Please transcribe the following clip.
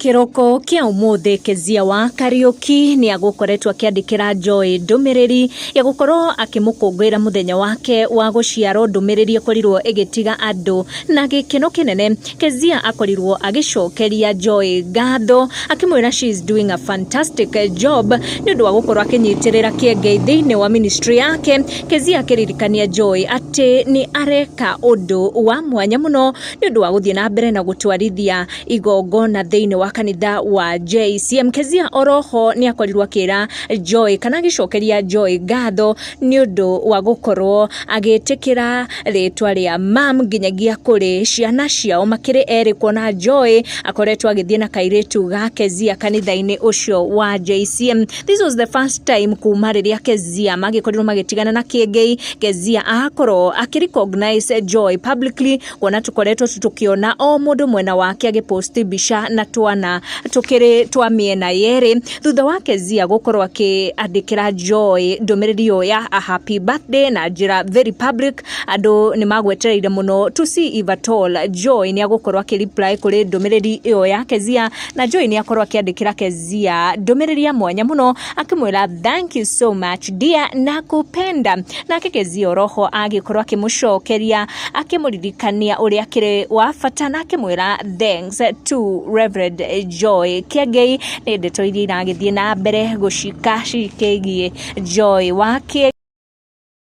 Kiroko kia umuthi Kezia wa Kariuki ni agukoretwo akiandikira Joy ndumiriri ya gukorwo akimukungwira muthenya wake wa guciarwo. Ndumiriri akorirwo igitiga andu na gikeno kinene. Kezia akorirwo agicokeria Joy ngatho akimwira she is doing a fantastic job ni undu wa gukorwo akinyitirira kiengei thiini wa ministry yake. Kezia akiririkania Joy ati ni areka undu wa mwanya muno ni undu wa guthie na mbere na gutwarithia igongona thiini wa kanitha wa JCM. Kezia oroho ni akorirwo akira Joy kana agicokeria Joy ngatho ni undu wa gukorwo agitikira ritwa ria mam nginyagia kuri ciana ciao makiri eri kuona Joy akoretwo agithie na kairitu ga Kezia kanitha-ini ucio wa JCM. This was the first time kuma riria Kezia magikorirwo magitigana na kiengei. Kezia akorwo akirecognize Joy publicly kuona tukoretwo tukiona o mundu mwena wake agiposti bisha na twana tukiri twa miena yeri thutha wa Kezia gukorwo akiandikira Joy ndumiriri yo ya a happy birthday na njira very public. Andu ni magwetereire muno to see if at all Joy ni agukorwo akireply kuri ndumiriri yo ya Kezia, na Joy ni akorwo akiandikira Kezia ndumiriri ya mwanya muno akimwira thank you so much dear na kupenda. Na Kezia roho agikorwo akimucokeria akimuririkania uria kiri wa bata na akimwira thanks to Reverend Joy kiengei ni ndeto iria iragithie na mbere gucika cikigie Joy wa kiengei.